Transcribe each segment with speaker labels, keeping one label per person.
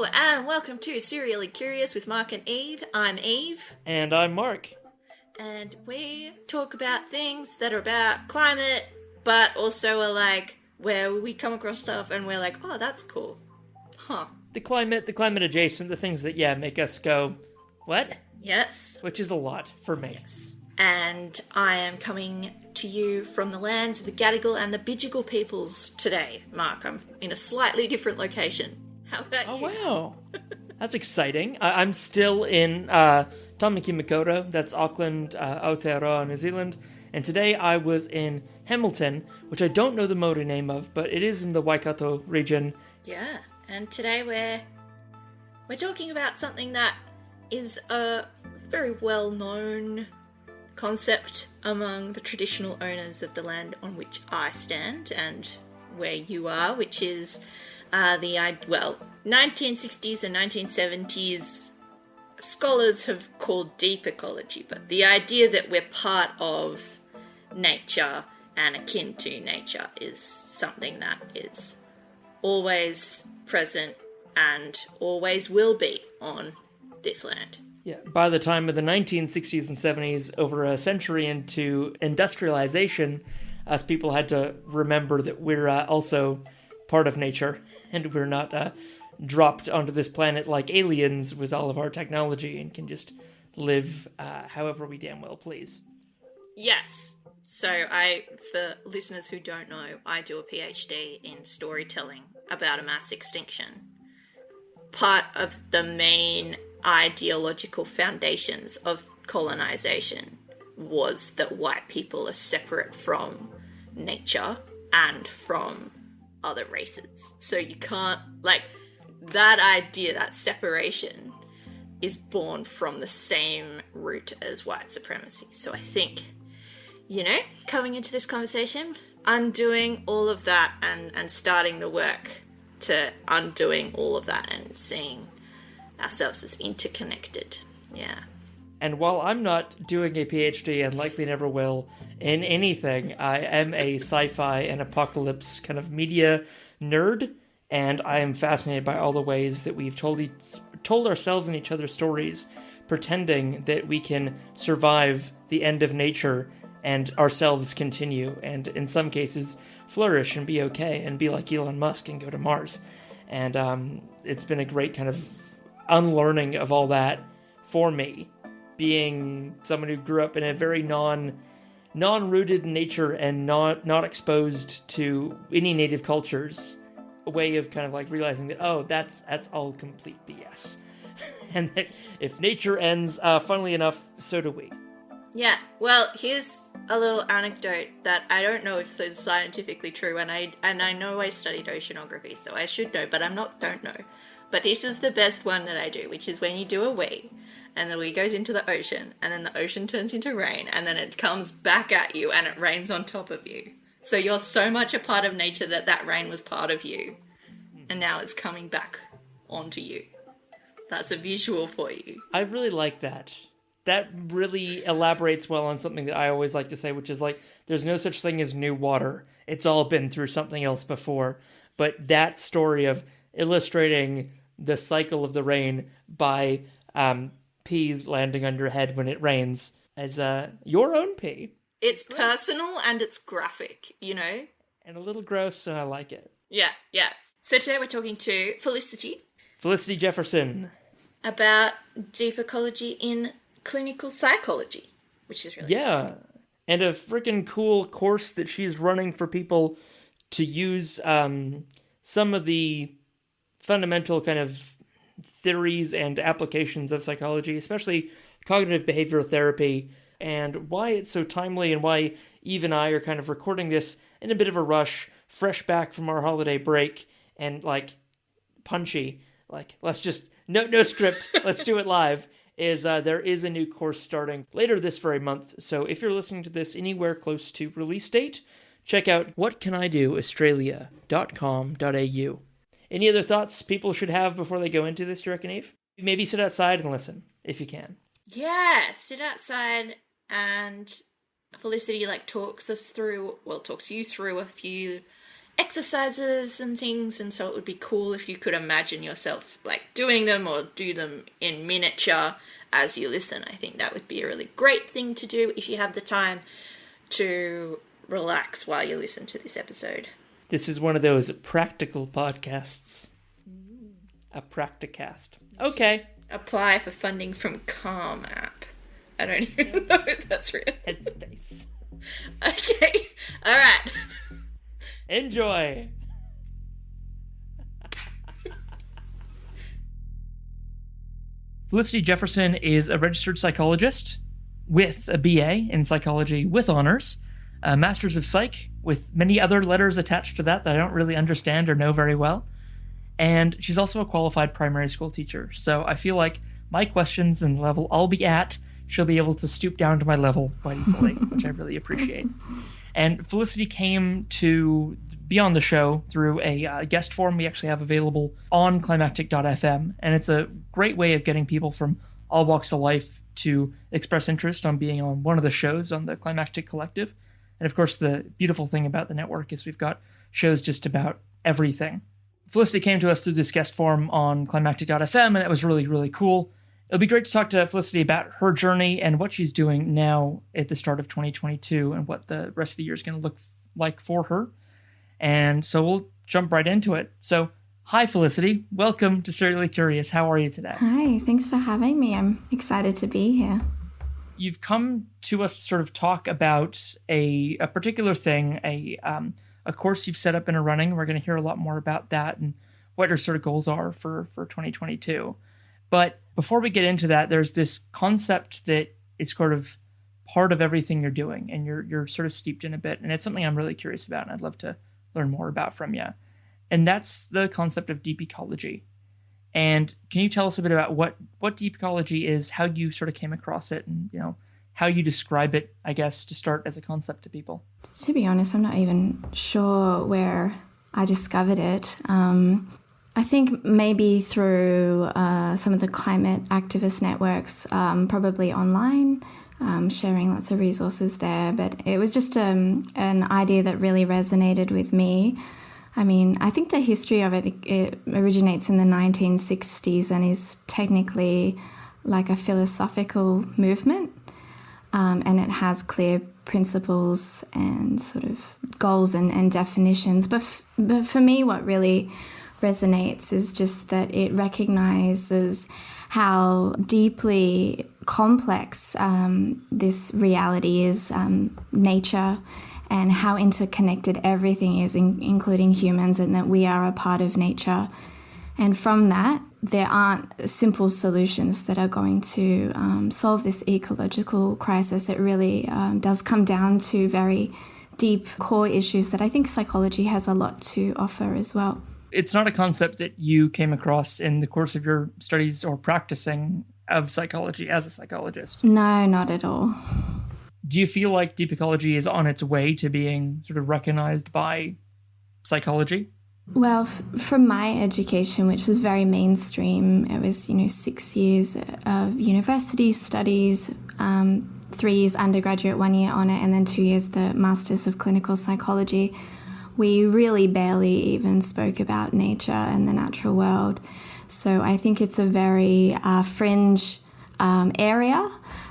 Speaker 1: And welcome to Serially Curious with Mark and Eve. I'm Eve.
Speaker 2: And I'm Mark.
Speaker 1: And we talk about things that are about climate, but also are like where we come across stuff and we're like, oh, that's cool. Huh.
Speaker 2: The climate adjacent, the things that, make us go, what?
Speaker 1: Yes.
Speaker 2: Which is a lot for me.
Speaker 1: Yes. And I am coming to you from the lands of the Gadigal and the Bidjigal peoples today, Mark. I'm in a slightly different location. How about you?
Speaker 2: Oh, wow. That's exciting. I'm still in Tamaki Makaurau, that's Auckland, Aotearoa, New Zealand. And today I was in Hamilton, which I don't know the Maori name of, but it is in the Waikato region.
Speaker 1: Yeah, and today we're talking about something that is a very well-known concept among the traditional owners of the land on which I stand and where you are, which is 1960s and 1970s scholars have called deep ecology, but the idea that we're part of nature and akin to nature is something that is always present and always will be on this land.
Speaker 2: Yeah, by the time of the 1960s and 70s, over a century into industrialization, us people had to remember that we're also part of nature, and we're not dropped onto this planet like aliens with all of our technology and can just live however we damn well please.
Speaker 1: Yes. So for listeners who don't know, I do a PhD in storytelling about a mass extinction. Part of the main ideological foundations of colonization was that white people are separate from nature and from other races. So you can't, that idea, that separation is born from the same root as white supremacy. So I think, coming into this conversation, undoing all of that and starting the work to undoing all of that and seeing ourselves as interconnected. Yeah.
Speaker 2: And while I'm not doing a PhD and likely never will in anything, I am a sci-fi and apocalypse kind of media nerd, and I am fascinated by all the ways that we've told ourselves and each other stories, pretending that we can survive the end of nature and ourselves continue, and in some cases flourish and be okay and be like Elon Musk and go to Mars. And it's been a great kind of unlearning of all that for me, being someone who grew up in a very non-rooted in nature and not exposed to any native cultures. A way of kind of like realizing that, that's all complete BS. And that if nature ends, funnily enough, so do we.
Speaker 1: Yeah, well, here's a little anecdote that I don't know if it's scientifically true, and I know I studied oceanography, so I should know, but don't know. But this is the best one that I do, which is when you do a wee, and the wee goes into the ocean, and then the ocean turns into rain, and then it comes back at you, and it rains on top of you. So you're so much a part of nature that rain was part of you, and now it's coming back onto you. That's a visual for you.
Speaker 2: I really like that. That really elaborates well on something that I always like to say, which is there's no such thing as new water. It's all been through something else before. But that story of illustrating the cycle of the rain by pee landing on your head when it rains as your own pee.
Speaker 1: It's personal and it's graphic,
Speaker 2: And a little gross, and I like it.
Speaker 1: Yeah. So today we're talking to Felicity
Speaker 2: Jefferson.
Speaker 1: About deep ecology in clinical psychology, which is really fun.
Speaker 2: And a freaking cool course that she's running for people to use some of the fundamental kind of theories and applications of psychology, especially cognitive behavioral therapy, and why it's so timely and why Eve and I are kind of recording this in a bit of a rush, fresh back from our holiday break, and punchy, let's just, no script, let's do it live. There is a new course starting later this very month. So if you're listening to this anywhere close to release date, check out whatcanidoaustralia.com.au. Any other thoughts people should have before they go into this, do you reckon, Eve? Maybe sit outside and listen, if you can.
Speaker 1: Yeah, sit outside, and Felicity talks you through a few exercises and things, and so it would be cool if you could imagine yourself like doing them or do them in miniature as you listen. I think that would be a really great thing to do if you have the time to relax while you listen to this episode.
Speaker 2: This is one of those practical podcasts. A practicast. Okay.
Speaker 1: Apply for funding from Calm app. I don't even know if that's real.
Speaker 2: Headspace.
Speaker 1: Okay. All right.
Speaker 2: Enjoy. Felicity Jefferson is a registered psychologist with a BA in psychology with honors, a master's of psych with many other letters attached to that I don't really understand or know very well. And she's also a qualified primary school teacher. So I feel like my questions and the level I'll be at, she'll be able to stoop down to my level quite easily, which I really appreciate. And Felicity came to be on the show through a guest form we actually have available on climactic.fm. And it's a great way of getting people from all walks of life to express interest on being on one of the shows on the Climactic Collective. And of course, the beautiful thing about the network is we've got shows just about everything. Felicity came to us through this guest form on climactic.fm, and that was really, really cool. It'll be great to talk to Felicity about her journey and what she's doing now at the start of 2022 and what the rest of the year is going to look like for her. And so we'll jump right into it. So, hi, Felicity. Welcome to Serially Curious. How are you today?
Speaker 3: Hi, thanks for having me. I'm excited to be here.
Speaker 2: You've come to us to sort of talk about a particular thing, a course you've set up and are running. We're going to hear a lot more about that and what your sort of goals are for 2022. But before we get into that, there's this concept that is sort of part of everything you're doing, and you're sort of steeped in a bit. And it's something I'm really curious about, and I'd love to learn more about from you. And that's the concept of deep ecology. And can you tell us a bit about what deep ecology is, how you sort of came across it, and how you describe it, I guess, to start as a concept to people?
Speaker 3: To be honest, I'm not even sure where I discovered it. I think maybe through some of the climate activist networks, probably online, sharing lots of resources there. But it was just an idea that really resonated with me. I mean, I think the history of it originates in the 1960s and is technically like a philosophical movement. And it has clear principles and sort of goals and definitions. But for me, what really resonates is just that it recognizes how deeply complex this reality is, nature, and how interconnected everything is, including humans, and that we are a part of nature. And from that, there aren't simple solutions that are going to solve this ecological crisis. It really does come down to very deep core issues that I think psychology has a lot to offer as well.
Speaker 2: It's not a concept that you came across in the course of your studies or practicing of psychology as a psychologist.
Speaker 3: No, not at all.
Speaker 2: Do you feel like deep ecology is on its way to being sort of recognized by psychology?
Speaker 3: Well, from my education, which was very mainstream, it was, 6 years of university studies, 3 years undergraduate, 1 year on it, and then 2 years the Masters of Clinical Psychology. We really barely even spoke about nature and the natural world. So I think it's a very fringe area,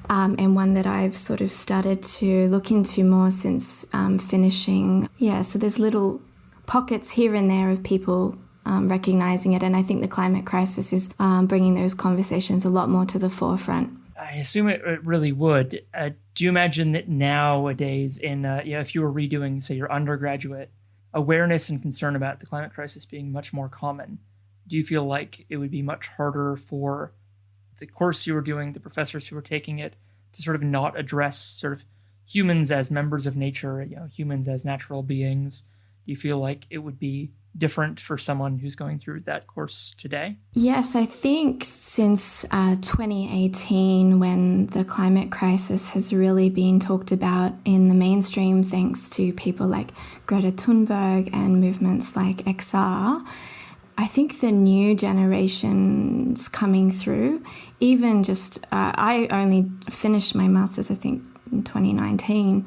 Speaker 3: and one that I've sort of started to look into more since finishing. Yeah, so there's little pockets here and there of people recognizing it, and I think the climate crisis is bringing those conversations a lot more to the forefront.
Speaker 2: I assume it really would. Do you imagine that nowadays, if you were redoing, say, your undergraduate, awareness and concern about the climate crisis being much more common, do you feel like it would be much harder for the course you were doing, the professors who were taking it, to sort of not address sort of humans as members of nature, humans as natural beings? Do you feel like it would be different for someone who's going through that course today?
Speaker 3: Yes, I think since 2018, when the climate crisis has really been talked about in the mainstream, thanks to people like Greta Thunberg and movements like XR, I think the new generations coming through, even just, I only finished my master's, I think, in 2019,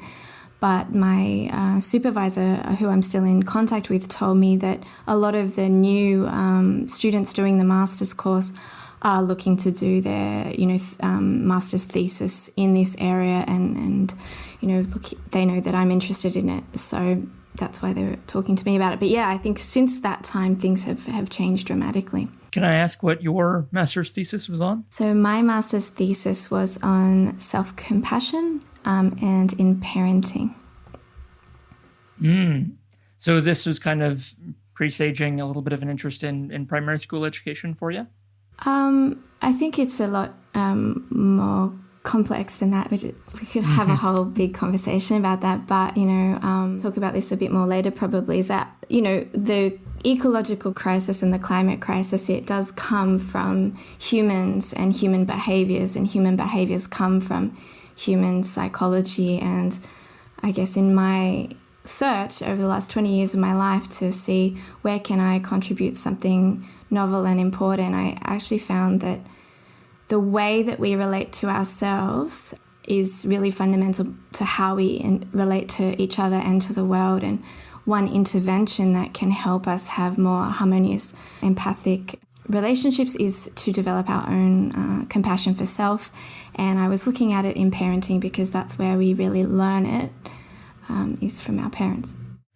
Speaker 3: But my supervisor, who I'm still in contact with, told me that a lot of the new students doing the master's course are looking to do their, master's thesis in this area, and look, they know that I'm interested in it, so that's why they were talking to me about it. But yeah, I think since that time, things have changed dramatically.
Speaker 2: Can I ask what your master's thesis was on?
Speaker 3: So my master's thesis was on self-compassion and in parenting.
Speaker 2: So this was kind of presaging a little bit of an interest in primary school education for you?
Speaker 3: I think it's a lot more complex than that. We could have a whole big conversation about that, but, talk about this a bit more later probably, is that, the ecological crisis and the climate crisis, it does come from humans and human behaviors come from human psychology. And I guess in my search over the last 20 years of my life to see where can I contribute something novel and important, I actually found that the way that we relate to ourselves is really fundamental to how we relate to each other and to the world. And one intervention that can help us have more harmonious, empathic relationships is to develop our own compassion for self. And I was looking at it in parenting because that's where we really learn it, is from our parents.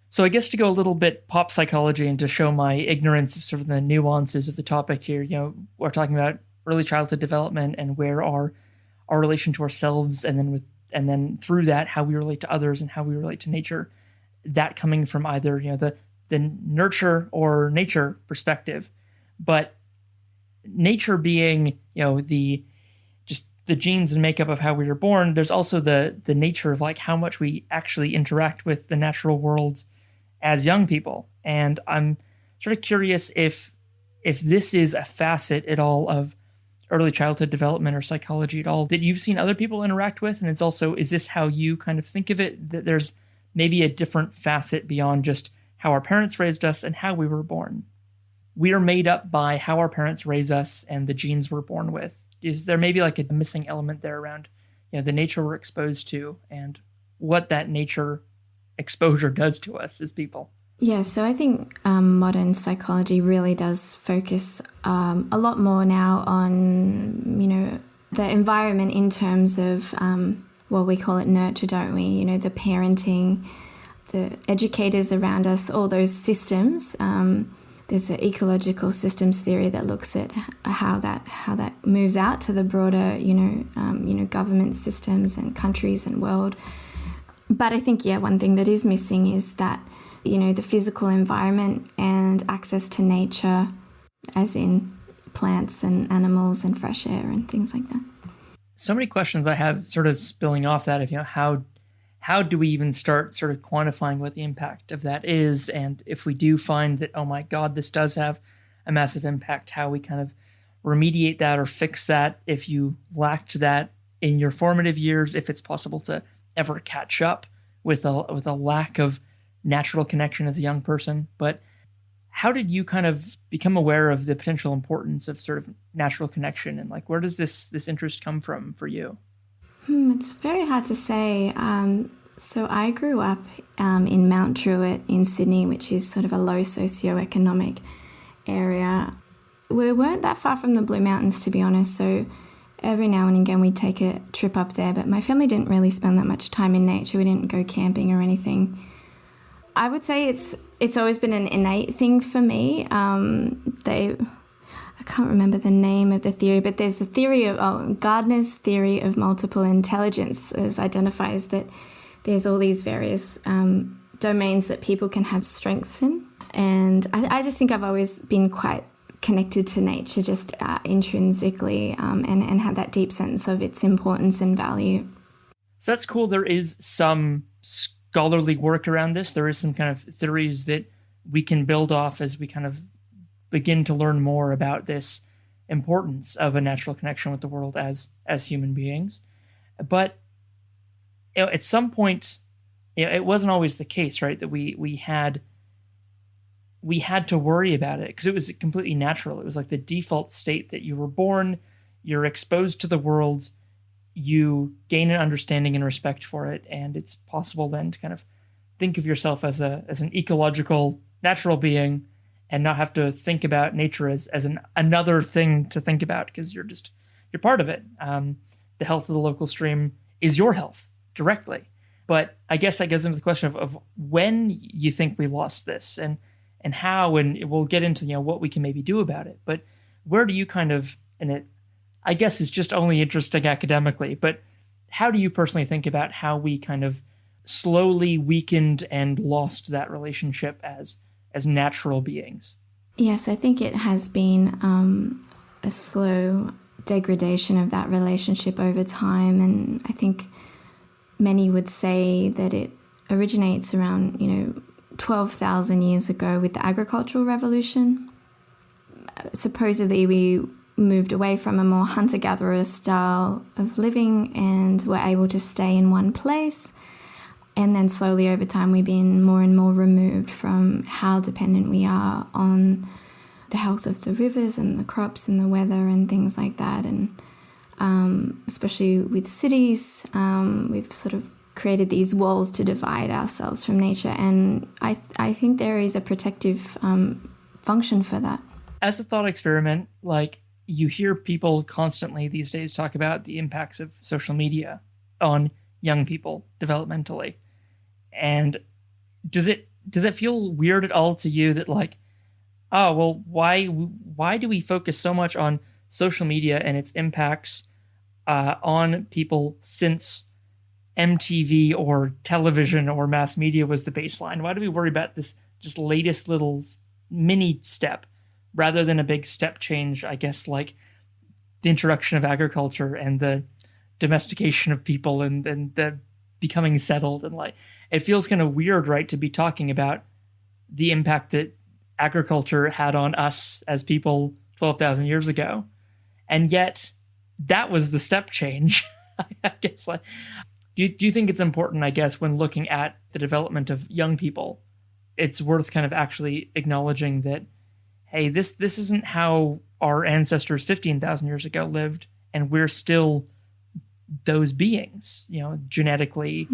Speaker 2: So I guess to go a little bit pop psychology and to show my ignorance of sort of the nuances of the topic here, we're talking about early childhood development and where our relation to ourselves, and then through that how we relate to others and how we relate to nature, that coming from either the nurture or nature perspective, but nature being the genes and makeup of how we were born. There's also the nature of like how much we actually interact with the natural world as young people. And I'm sort of curious if this is a facet at all of early childhood development or psychology at all that you've seen other people interact with. And is this how you kind of think of it, that there's maybe a different facet beyond just how our parents raised us and how we were born? We are made up by how our parents raise us and the genes we're born with. Is there maybe like a missing element there around the nature we're exposed to and what that nature exposure does to us as people?
Speaker 3: Yeah, so I think modern psychology really does focus a lot more now on, the environment in terms of, we call it nurture, don't we? The parenting, the educators around us, all those systems. There's an ecological systems theory that looks at how that moves out to the broader, government systems and countries and world. But I think, one thing that is missing is that, the physical environment and access to nature, as in plants and animals and fresh air and things like that.
Speaker 2: So many questions I have sort of spilling off that of, how do we even start sort of quantifying what the impact of that is? And if we do find that, oh my God, this does have a massive impact, how we kind of remediate that or fix that if you lacked that in your formative years, if it's possible to ever catch up with a lack of natural connection as a young person. But how did you kind of become aware of the potential importance of sort of natural connection, and like where does this interest come from for you?
Speaker 3: It's very hard to say. So I grew up in Mount Druitt in Sydney, which is sort of a low socioeconomic area. We weren't that far from the Blue Mountains, to be honest, so every now and again we'd take a trip up there, but my family didn't really spend that much time in nature. We didn't go camping or anything. I would say it's always been an innate thing for me. I can't remember the name of the theory, but there's the theory of Gardner's theory of multiple intelligence, as identifies that there's all these various domains that people can have strengths in. And I just think I've always been quite connected to nature, just intrinsically, and had that deep sense of its importance and value.
Speaker 2: So that's cool. There is some scholarly work around this. There is some kind of theories that we can build off as we kind of begin to learn more about this importance of a natural connection with the world as human beings. But at some point, it wasn't always the case, right? That we had to worry about it because it was completely natural. It was like the default state that you were born, you're exposed to the world, you gain an understanding and respect for it, and it's possible then to kind of think of yourself as an ecological natural being and not have to think about nature as another thing to think about, because you're part of it. The health of the local stream is your health directly. But I guess that gets into the question of when you think we lost this, and how, and we'll get into what we can maybe do about it. But where do you kind of, and it, I guess it's just only interesting academically, but how do you personally think about how we kind of slowly weakened and lost that relationship as natural beings?
Speaker 3: Yes, I think it has been a slow degradation of that relationship over time, and I think many would say that it originates around 12,000 years ago with the agricultural revolution. Supposedly we moved away from a more hunter-gatherer style of living and were able to stay in one place. And then slowly over time, we've been more and more removed from how dependent we are on the health of the rivers and the crops and the weather and things like that. And especially with cities, we've sort of created these walls to divide ourselves from nature. And I think there is a protective function for that.
Speaker 2: As a thought experiment, like, you hear people constantly these days talk about the impacts of social media on young people developmentally. And does it feel weird at all to you that, like, oh, well, why do we focus so much on social media and its impacts on people since MTV or television or mass media was the baseline? Why do we worry about this just latest little mini step rather than a big step change, I guess, like the introduction of agriculture and the domestication of people and the becoming settled? And like, it feels kind of weird, right, to be talking about the impact that agriculture had on us as people 12,000 years ago. And yet that was the step change. I guess, like, do you think it's important, I guess, when looking at the development of young people, it's worth kind of actually acknowledging that, hey, this isn't how our ancestors 15,000 years ago lived, and we're still those beings, genetically.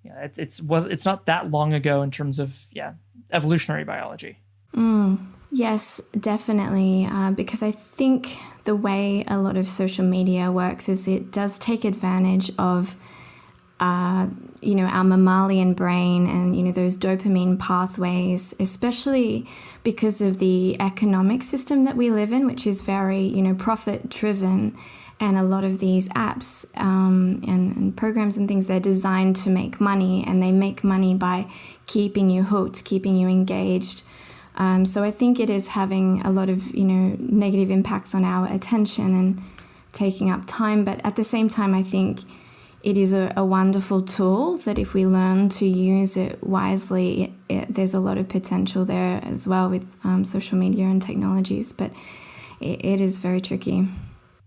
Speaker 2: It's not that long ago in terms of evolutionary biology.
Speaker 3: Yes, definitely, because I think the way a lot of social media works is it does take advantage of our mammalian brain and, those dopamine pathways, especially because of the economic system that we live in, which is very, profit-driven. And a lot of these apps and programs and things, they're designed to make money, and they make money by keeping you hooked, keeping you engaged. So I think it is having a lot of, negative impacts on our attention and taking up time. But at the same time, I think it is a wonderful tool that if we learn to use it wisely, there's a lot of potential there as well with social media and technologies. But it is very tricky.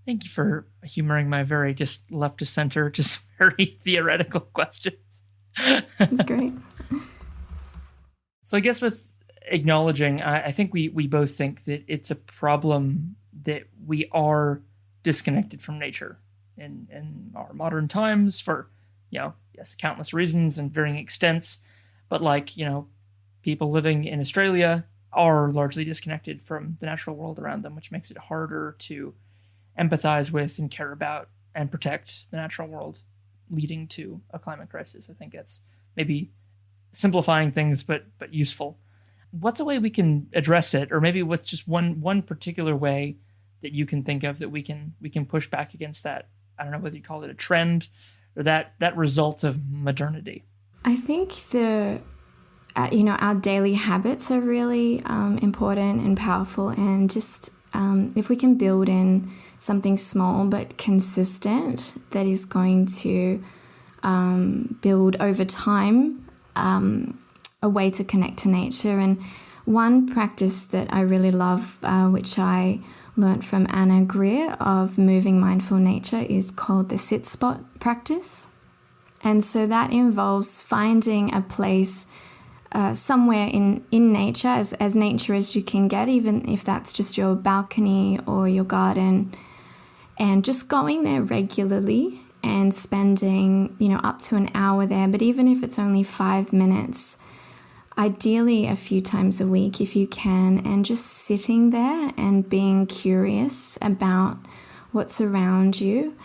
Speaker 2: Thank you for humoring my very just left to center, just very theoretical questions.
Speaker 3: That's great.
Speaker 2: So I guess with acknowledging, I think we both think that it's a problem that we are disconnected from nature in our modern times for, yes, countless reasons and varying extents. But like, people living in Australia are largely disconnected from the natural world around them, which makes it harder to empathize with and care about and protect the natural world, leading to a climate crisis. I think that's maybe simplifying things, but useful. What's a way we can address it, or maybe what's just one particular way that you can think of that we can push back against that? I don't know whether you call it a trend or that result of modernity.
Speaker 3: I think our daily habits are really important and powerful, and just if we can build in something small but consistent that is going to build over time a way to connect to nature. And one practice that I really love, which I learnt from Anna Greer of Moving Mindful Nature, is called the sit spot practice. And so that involves finding a place somewhere in nature, as nature as you can get, even if that's just your balcony or your garden, and just going there regularly and spending, up to an hour there. But even if it's only 5 minutes, ideally a few times a week if you can, and just sitting there and being curious about what's around you.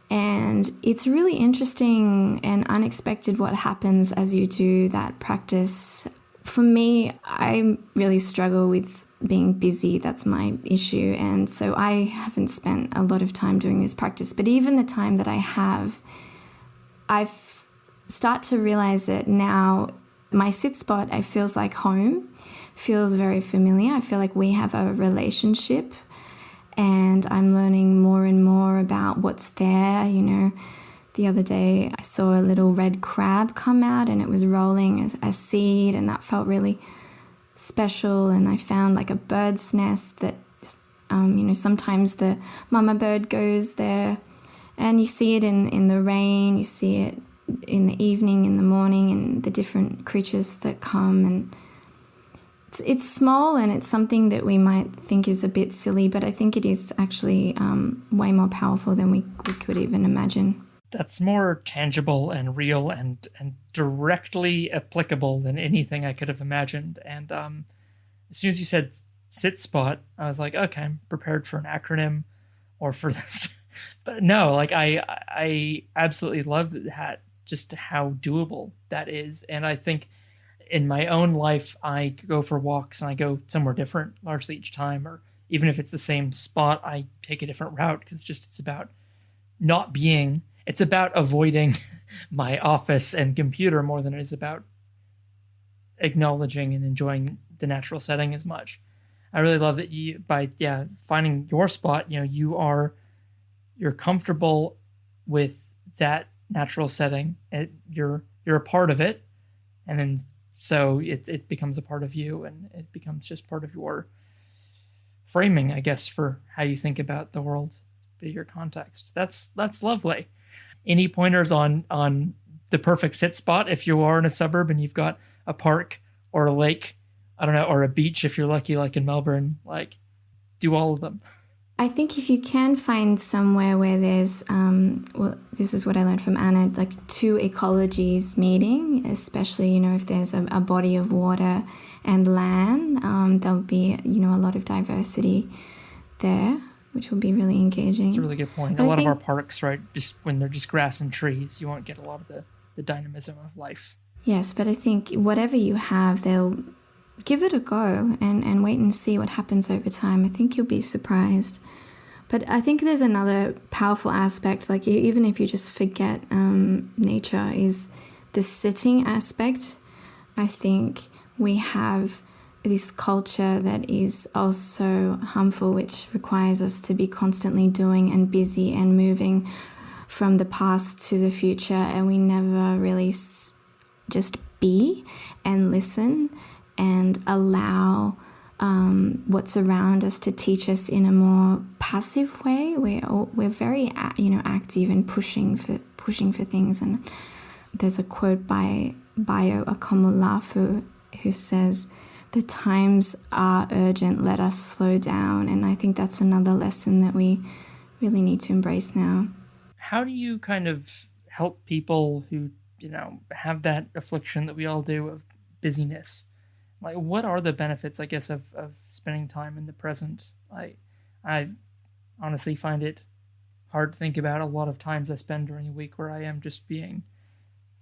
Speaker 3: And it's really interesting and unexpected what happens as you do that practice. For me, I really struggle with being busy. That's my issue. And so I haven't spent a lot of time doing this practice. But even the time that I have, I've start to realize that now my sit spot, it feels like home, feels very familiar. I feel like we have a relationship, and I'm learning more and more about what's there. The other day I saw a little red crab come out, and it was rolling a seed, and that felt really special. And I found like a bird's nest that, sometimes the mama bird goes there, and you see it in the rain, you see it in the evening, in the morning, and the different creatures that come. And it's small, and it's something that we might think is a bit silly, but I think it is actually way more powerful than we could even imagine.
Speaker 2: That's more tangible and real and directly applicable than anything I could have imagined. And as soon as you said sit spot, I was like, okay, I'm prepared for an acronym or for this. But no, like I absolutely love that, just how doable that is. And I think in my own life, I go for walks and I go somewhere different largely each time, or even if it's the same spot, I take a different route, because it's about it's about avoiding my office and computer more than it is about acknowledging and enjoying the natural setting as much. I really love that by finding your spot, you're comfortable with that natural setting. You're a part of it, and then so it becomes a part of you, and it becomes just part of your framing, I guess, for how you think about the world, bigger context. That's lovely. Any pointers on the perfect sit spot if you are in a suburb and you've got a park or a lake, I don't know, or a beach if you're lucky, like in Melbourne? Like, do all of them.
Speaker 3: I think if you can find somewhere where there's, this is what I learned from Anna, like two ecologies meeting, especially, if there's a body of water and land, there'll be, a lot of diversity there, which will be really engaging.
Speaker 2: That's a really good point. A lot of our parks, right, just when they're just grass and trees, you won't get a lot of the dynamism of life.
Speaker 3: Yes, but I think whatever you have, they'll give it a go and wait and see what happens over time. I think you'll be surprised. But I think there's another powerful aspect, like even if you just forget nature, is the sitting aspect. I think we have this culture that is also harmful, which requires us to be constantly doing and busy and moving from the past to the future, and we never really just be and listen and allow what's around us to teach us in a more passive way. We're very active and pushing for things. And there's a quote by Bayo Akomolafu who says, "The times are urgent, let us slow down." And I think that's another lesson that we really need to embrace now.
Speaker 2: How do you kind of help people who have that affliction that we all do of busyness? Like, what are the benefits, I guess, of spending time in the present? I honestly find it hard to think about a lot of times I spend during the week where I am just being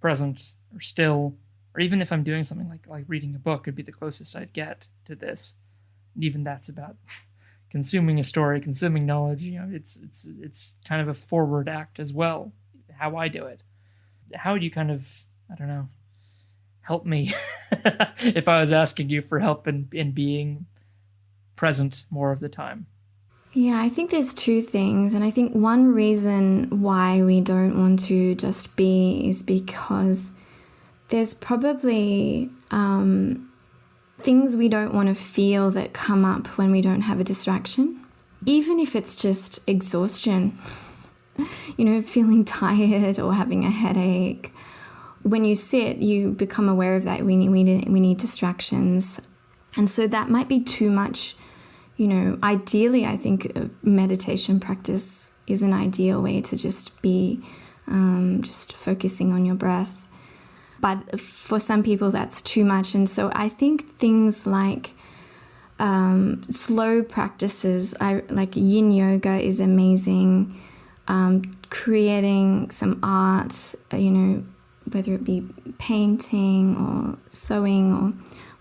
Speaker 2: present or still, or even if I'm doing something like reading a book would be the closest I'd get to this. And even that's about consuming a story, consuming knowledge. It's kind of a forward act as well, how I do it. How would you kind of, I don't know, help me if I was asking you for help in being present more of the time?
Speaker 3: Yeah, I think there's two things. And I think one reason why we don't want to just be is because there's probably things we don't want to feel that come up when we don't have a distraction. Even if it's just exhaustion, feeling tired or having a headache. When you sit, you become aware of that. We need distractions. And so that might be too much. Ideally, I think meditation practice is an ideal way to just be just focusing on your breath. But for some people, that's too much. And so I think things like slow practices, like yin yoga is amazing. Creating some art, whether it be painting or sewing or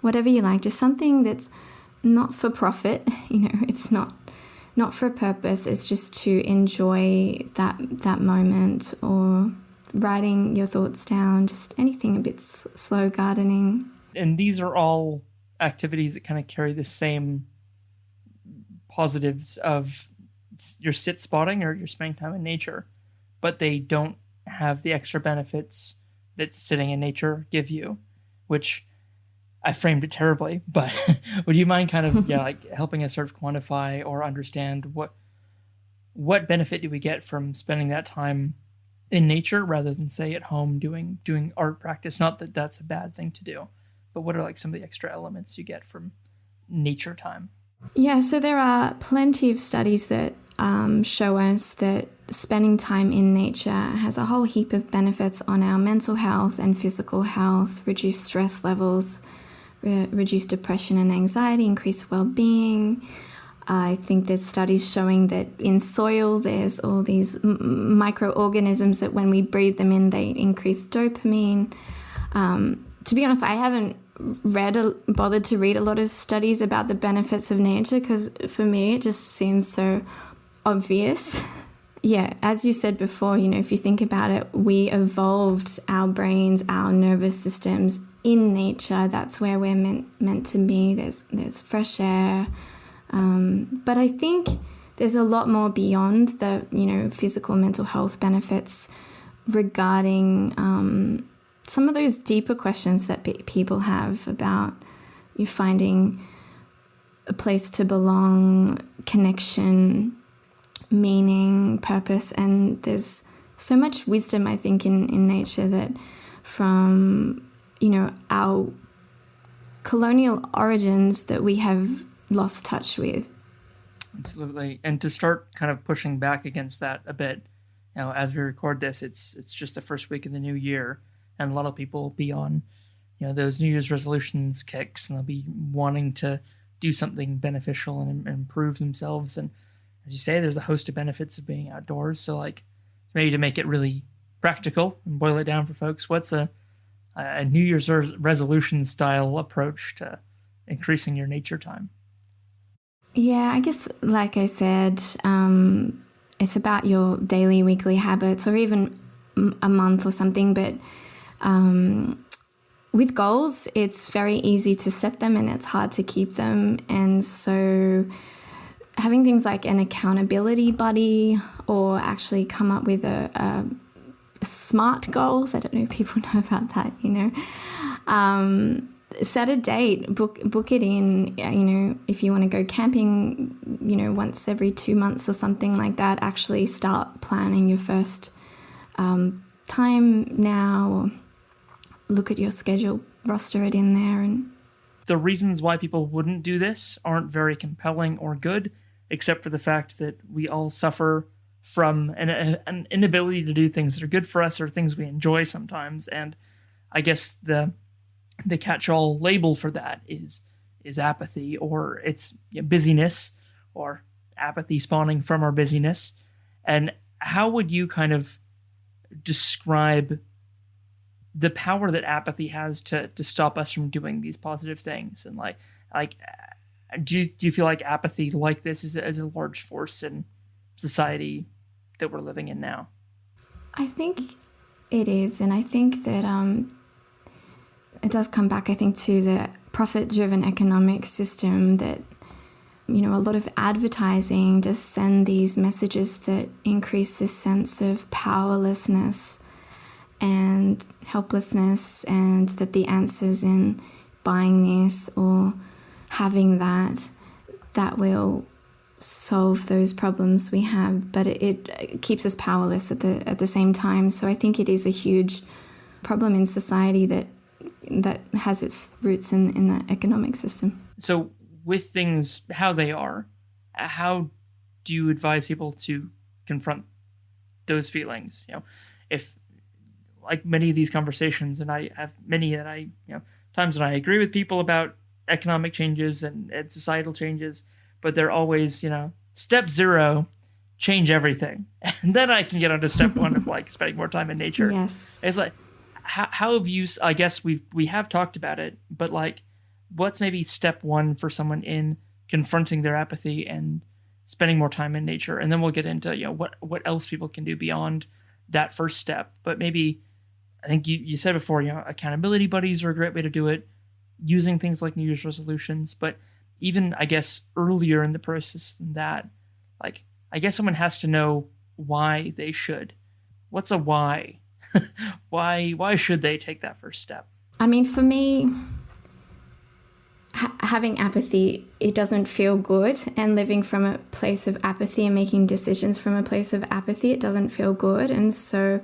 Speaker 3: whatever you like, just something that's not for profit, it's not for a purpose, it's just to enjoy that moment, or writing your thoughts down, just anything a bit slow, gardening.
Speaker 2: And these are all activities that kind of carry the same positives of your sit spotting or you're spending time in nature, but they don't have the extra benefits that sitting in nature give you, which I framed it terribly, but would you mind kind of helping us sort of quantify or understand what benefit do we get from spending that time in nature rather than, say, at home doing art practice? Not that that's a bad thing to do, but what are like some of the extra elements you get from nature time?
Speaker 3: Yeah, so there are plenty of studies that show us that spending time in nature has a whole heap of benefits on our mental health and physical health, reduce stress levels, reduce depression and anxiety, increase well-being. I think there's studies showing that in soil there's all these microorganisms that when we breathe them in, they increase dopamine. To be honest, I haven't bothered to read a lot of studies about the benefits of nature, because for me it just seems so obvious. Yeah, as you said before, if you think about it, we evolved our brains, our nervous systems in nature. That's where we're meant to be. There's fresh air. But I think there's a lot more beyond the, physical mental health benefits regarding some of those deeper questions that people have about you finding a place to belong, connection, meaning, purpose. And there's so much wisdom, I think, in nature that from, our colonial origins that we have lost touch with.
Speaker 2: Absolutely. And to start kind of pushing back against that a bit, as we record this, it's just the first week of the new year, and a lot of people will be on, those New Year's resolutions kicks, and they'll be wanting to do something beneficial and improve themselves. And as you say, there's a host of benefits of being outdoors. So maybe to make it really practical and boil it down for folks, what's a New Year's resolution style approach to increasing your nature time?
Speaker 3: Yeah, I guess, like I said, it's about your daily, weekly habits, or even a month or something. But with goals, it's very easy to set them and it's hard to keep them. And so having things like an accountability buddy, or actually come up with a SMART goals. I don't know if people know about that, set a date, book it in, if you want to go camping, once every 2 months or something like that, actually start planning your first time now, or look at your schedule, roster it in there. And
Speaker 2: the reasons why people wouldn't do this aren't very compelling or good, except for the fact that we all suffer from an inability to do things that are good for us or things we enjoy sometimes. And I guess the catch-all label for that is apathy, or it's busyness, or apathy spawning from our busyness. And how would you kind of describe the power that apathy has to stop us from doing these positive things? And do you feel like apathy like this is a large force in society that we're living in now?
Speaker 3: I think it is, and I think that it does come back, I think, to the profit-driven economic system that, a lot of advertising just send these messages that increase this sense of powerlessness and helplessness, and that the answers in buying this or having that will solve those problems we have, but it keeps us powerless at the same time. So I think it is a huge problem in society that has its roots in the economic system.
Speaker 2: So with things how they are, how do you advise people to confront those feelings? if like many of these conversations, and I have many that times when I agree with people about economic changes and societal changes, but they're always, step 0, change everything. And then I can get onto step 1 of like spending more time in nature.
Speaker 3: Yes.
Speaker 2: It's like, how have you, I guess we have talked about it, but like, what's maybe step 1 for someone in confronting their apathy and spending more time in nature? And then we'll get into, what else people can do beyond that first step. But maybe, I think you said before, accountability buddies are a great way to do it, using things like New Year's resolutions. But even, I guess, earlier in the process than that, like, I guess someone has to know why they should. What's a why? Why should they take that first step?
Speaker 3: I mean, for me, having apathy, it doesn't feel good. And living from a place of apathy and making decisions from a place of apathy, it doesn't feel good. And so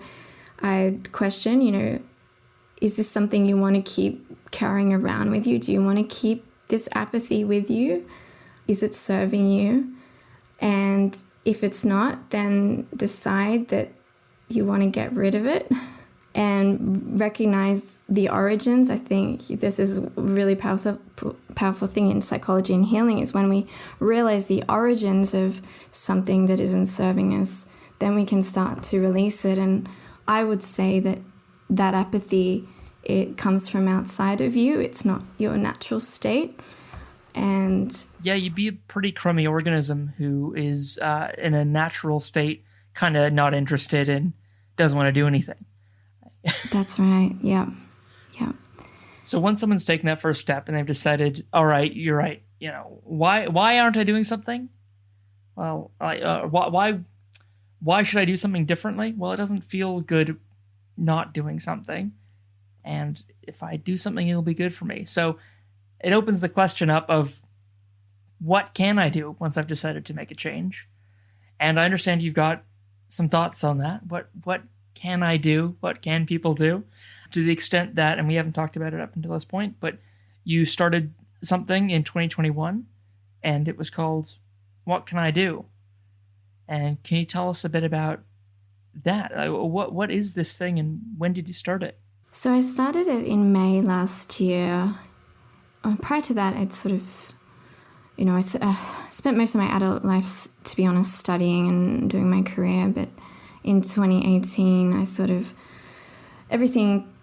Speaker 3: I question, is this something you want to keep carrying around with you? Do you want to keep this apathy with you? Is it serving you? And if it's not, then decide that you want to get rid of it and recognize the origins. I think this is a really powerful thing in psychology and healing, is when we realize the origins of something that isn't serving us, then we can start to release it. And I would say that apathy, it comes from outside of you. It's not your natural state. And
Speaker 2: yeah, you'd be a pretty crummy organism who is in a natural state, kind of not interested and doesn't want to do anything.
Speaker 3: That's right. Yeah. Yeah.
Speaker 2: So once someone's taken that first step and they've decided, all right, you're right. Why aren't I doing something? Well, why should I do something differently? Well, it doesn't feel good not doing something. And if I do something, it'll be good for me. So it opens the question up of, what can I do once I've decided to make a change? And I understand you've got some thoughts on that. What can I do? What can people do? To the extent that, and we haven't talked about it up until this point, but you started something in 2021 and it was called What Can I Do? And can you tell us a bit about that? What is this thing and when did you start it?
Speaker 3: So I started it in May last year. Prior to that, I'd sort of, I spent most of my adult life, to be honest, studying and doing my career. But in 2018, everything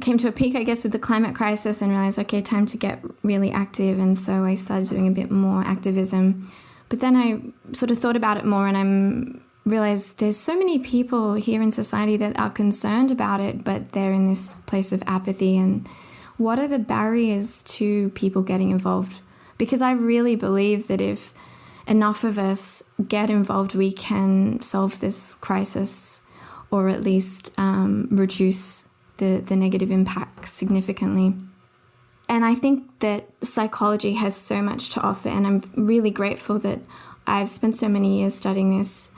Speaker 3: came to a peak, I guess, with the climate crisis, and realized, okay, time to get really active. And so I started doing a bit more activism. But then I sort of thought about it more, and I realized there's so many people here in society that are concerned about it, but they're in this place of apathy. And what are the barriers to people getting involved? Because I really believe that if enough of us get involved, we can solve this crisis, or at least reduce the negative impact significantly. And I think that psychology has so much to offer, and I'm really grateful that I've spent so many years studying this,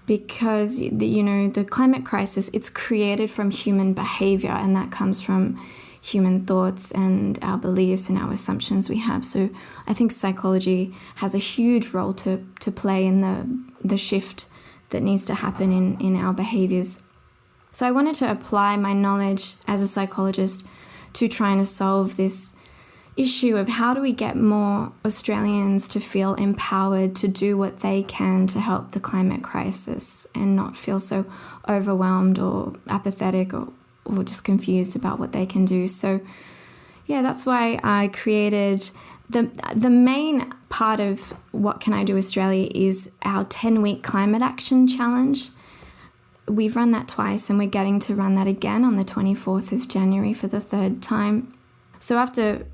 Speaker 3: because the climate crisis, it's created from human behavior, and that comes from human thoughts and our beliefs and our assumptions we have. So I think psychology has a huge role to play in the shift that needs to happen in our behaviors. So I wanted to apply my knowledge as a psychologist to trying to solve this issue of how do we get more Australians to feel empowered to do what they can to help the climate crisis and not feel so overwhelmed or apathetic or just confused about what they can do. So yeah, that's why I created the main part of What Can I Do Australia is our 10-week climate action challenge. We've run that twice, and we're getting to run that again on the 24th of January for the third time. So after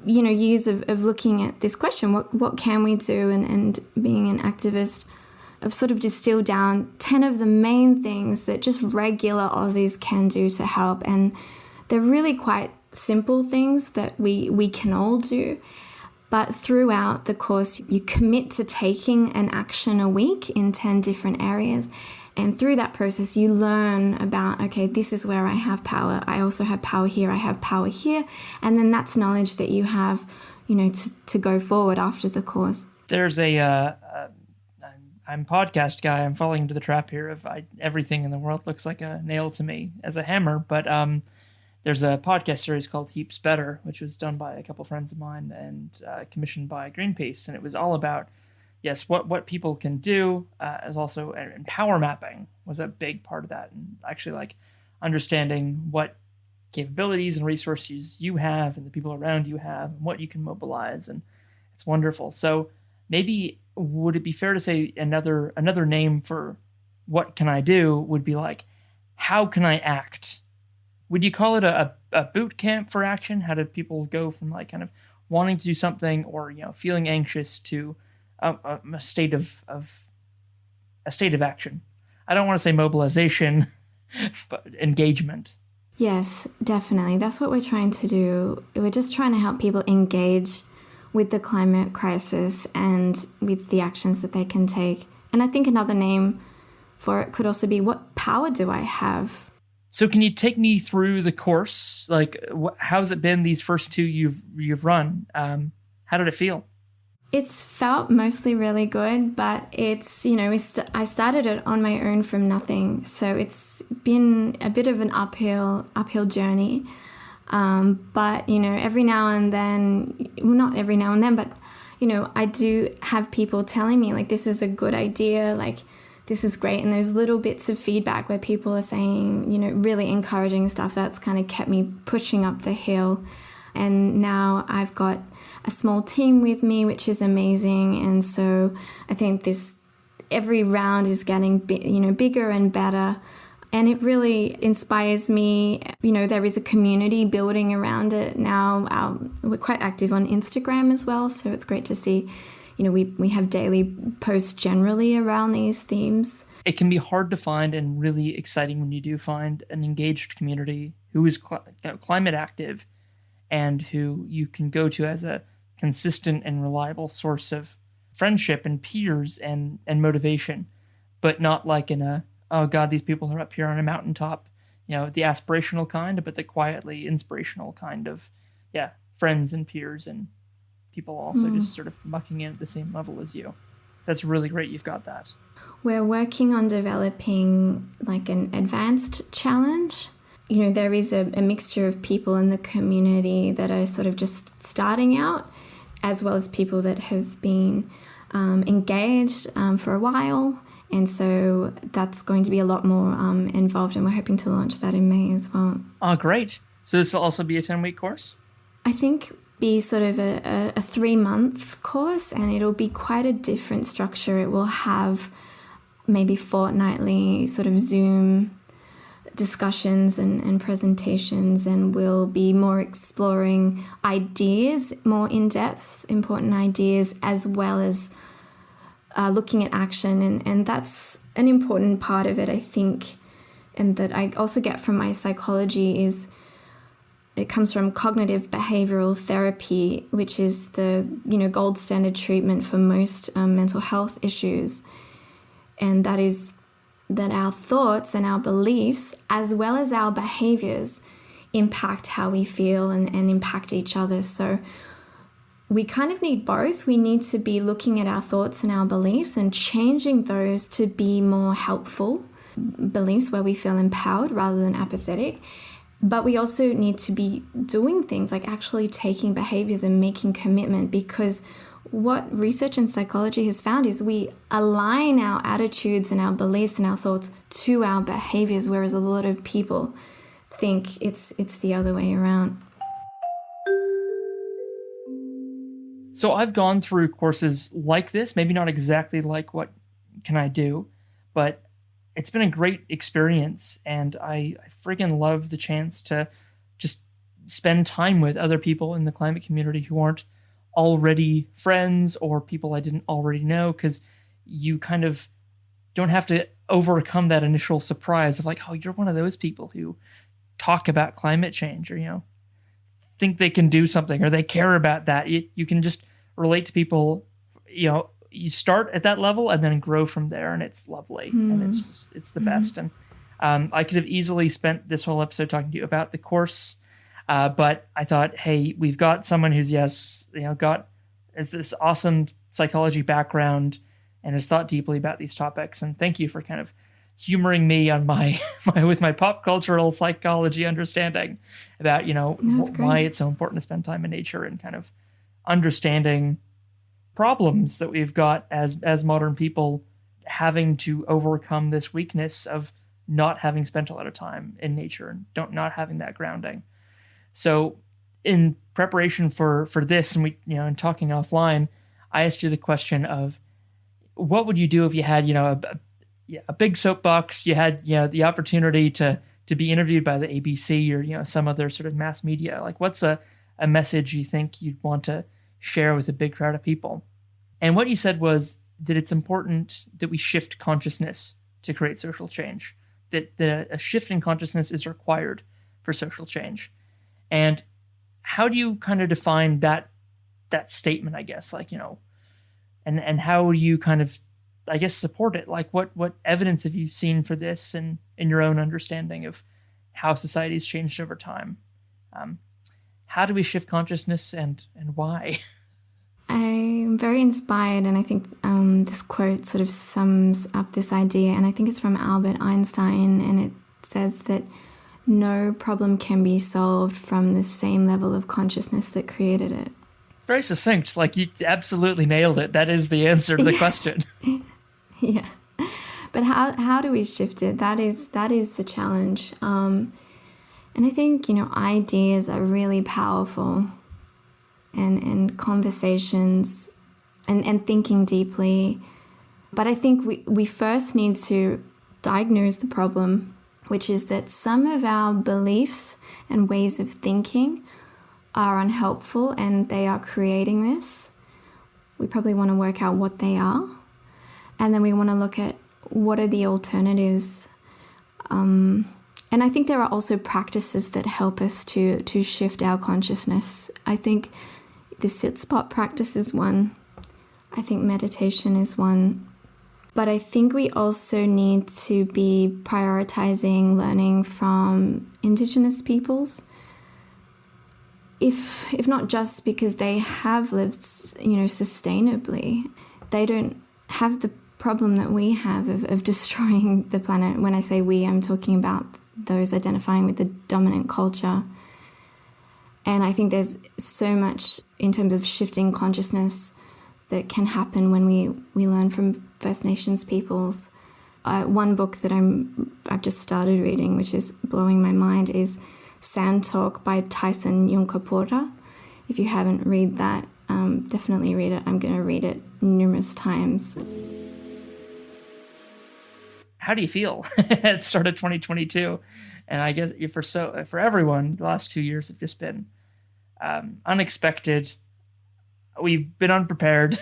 Speaker 3: years of looking at this question, what can we do, and being an activist, I've sort of distilled down 10 of the main things that just regular Aussies can do to help. And they're really quite simple things that we can all do. But throughout the course, you commit to taking an action a week in 10 different areas. And through that process, you learn about, okay, this is where I have power. I also have power here. I have power here. And then that's knowledge that you have, to go forward after the course.
Speaker 2: There's a I'm podcast guy. I'm falling into the trap here of everything in the world looks like a nail to me as a hammer. But there's a podcast series called Heaps Better, which was done by a couple friends of mine and commissioned by Greenpeace, and it was all about what people can do. As also and power mapping was a big part of that, and actually like understanding what capabilities and resources you have and the people around you have and what you can mobilize, and it's wonderful. So maybe would it be fair to say another name for what can I do would be like, how can I act? Would you call it a boot camp for action? How do people go from like kind of wanting to do something or feeling anxious to a state of action? I don't want to say mobilization, but engagement.
Speaker 3: Yes, definitely. That's what we're trying to do. We're just trying to help people engage with the climate crisis and with the actions that they can take. And I think another name for it could also be, what power do I have?
Speaker 2: So can you take me through the course? Like, how's it been these first two you've run? How did it feel?
Speaker 3: It's felt mostly really good, but it's, I started it on my own from nothing. So it's been a bit of an uphill journey. But, every now and then, well, not every now and then, but, I do have people telling me like, this is a good idea. Like, this is great. And there's little bits of feedback where people are saying, really encouraging stuff that's kind of kept me pushing up the hill. And now I've got a small team with me, which is amazing. And so I think every round is getting bigger and better. And it really inspires me. There is a community building around it now. We're quite active on Instagram as well. So it's great to see, we have daily posts generally around these themes.
Speaker 2: It can be hard to find and really exciting when you do find an engaged community who is climate active and who you can go to as a consistent and reliable source of friendship and peers and motivation, but not like in a, oh God, these people are up here on a mountaintop, the aspirational kind, but the quietly inspirational kind of, friends and peers and people also just sort of mucking in at the same level as you. That's really great you've got that.
Speaker 3: We're working on developing like an advanced challenge. There is a mixture of people in the community that are sort of just starting out, as well as people that have been engaged for a while. And so that's going to be a lot more involved, and we're hoping to launch that in May as well.
Speaker 2: Oh, great. So this will also be a 10-week course?
Speaker 3: I think be sort of a 3-month course, and it'll be quite a different structure. It will have maybe fortnightly sort of Zoom discussions and presentations, and we'll be more exploring ideas, more in-depth, important ideas, as well as looking at action. And that's an important part of it, I think, and that I also get from my psychology is it comes from cognitive behavioral therapy, which is the gold standard treatment for most mental health issues. And that is that our thoughts and our beliefs, as well as our behaviors, impact how we feel and impact each other. So we kind of need both. We need to be looking at our thoughts and our beliefs and changing those to be more helpful beliefs where we feel empowered rather than apathetic. But we also need to be doing things like actually taking behaviors and making commitment, because what research in psychology has found is we align our attitudes and our beliefs and our thoughts to our behaviors, whereas a lot of people think it's the other way around.
Speaker 2: So I've gone through courses like this, maybe not exactly like What Can I Do, but it's been a great experience, and I freaking love the chance to just spend time with other people in the climate community who aren't already friends or people I didn't already know, because you kind of don't have to overcome that initial surprise of like, oh, you're one of those people who talk about climate change or, think they can do something or they care about that. You can just relate to people, you start at that level and then grow from there, and it's lovely. And it's the best. And I could have easily spent this whole episode talking to you about the course, but I thought, hey, we've got someone who's got this awesome psychology background, and has thought deeply about these topics. And thank you for kind of humoring me on my with my pop cultural psychology understanding about, why it's so important to spend time in nature and kind of understanding problems that we've got as modern people, having to overcome this weakness of not having spent a lot of time in nature and not having that grounding. So in preparation for this, and we, in talking offline, I asked you the question of what would you do if you had, a big soapbox, you had, the opportunity to be interviewed by the ABC or, some other sort of mass media. Like, what's a message you think you'd want to share with a big crowd of people? And what you said was that it's important that we shift consciousness to create social change, that a shift in consciousness is required for social change. And how do you kind of define that statement, I guess, like, and how do you kind of, I guess, support it? Like, what evidence have you seen for this and in your own understanding of how society's changed over time? How do we shift consciousness and why?
Speaker 3: I'm very inspired, and I think this quote sort of sums up this idea, and I think it's from Albert Einstein, and it says that no problem can be solved from the same level of consciousness that created it.
Speaker 2: Very succinct. Like, you absolutely nailed it. That is the answer to the question.
Speaker 3: Yeah. But how do we shift it? That is the challenge. And I think, ideas are really powerful, and conversations and thinking deeply. But I think we first need to diagnose the problem, which is that some of our beliefs and ways of thinking are unhelpful and they are creating this. We probably want to work out what they are. And then we want to look at what are the alternatives. And I think there are also practices that help us to shift our consciousness. I think the sit-spot practice is one. I think meditation is one. But I think we also need to be prioritizing learning from Indigenous peoples. If not just because they have lived, sustainably, they don't have the problem that we have of destroying the planet. When I say we, I'm talking about those identifying with the dominant culture. And I think there's so much in terms of shifting consciousness that can happen when we learn from First Nations peoples. One book that I've just started reading, which is blowing my mind, is Sand Talk by Tyson Yunkaporta. If you haven't read that, definitely read it. I'm going to read it numerous times.
Speaker 2: How do you feel at the start of 2022? And I guess for everyone, the last 2 years have just been unexpected. We've been unprepared,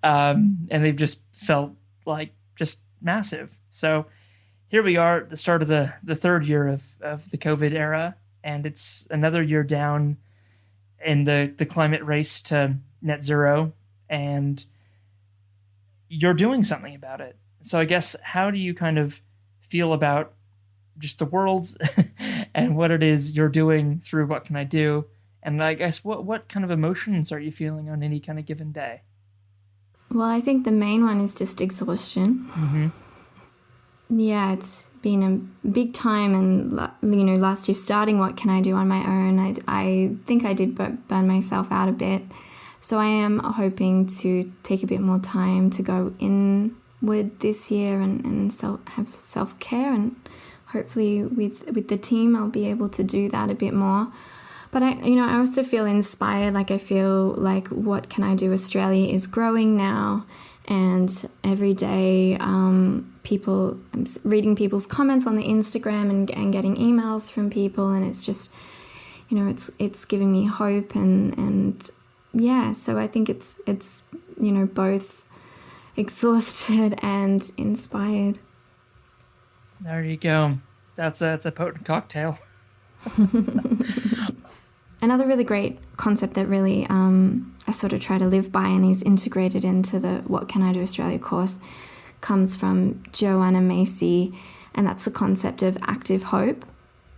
Speaker 2: and they've just felt like just massive. So here we are at the start of the third year of the COVID era, and it's another year down in the climate race to net zero, and you're doing something about it. So I guess, how do you kind of feel about just the world and what it is you're doing through What Can I Do? And I guess what kind of emotions are you feeling on any kind of given day?
Speaker 3: Well, I think the main one is just exhaustion.
Speaker 2: Mm-hmm.
Speaker 3: Yeah, it's been a big time, and last year starting What Can I Do on my own, I think I did burn myself out a bit. So I am hoping to take a bit more time to go inward this year and have self-care, and hopefully with the team I'll be able to do that a bit more. But I also feel inspired. Like, I feel like What Can I Do Australia is growing now, and every day I'm reading people's comments on the Instagram and getting emails from people, and it's just, it's giving me hope, and yeah, so I think it's both exhausted and inspired.
Speaker 2: There you go. That's a potent cocktail.
Speaker 3: Another really great concept that really I sort of try to live by and is integrated into the What Can I Do Australia course comes from Joanna Macy, and that's the concept of active hope.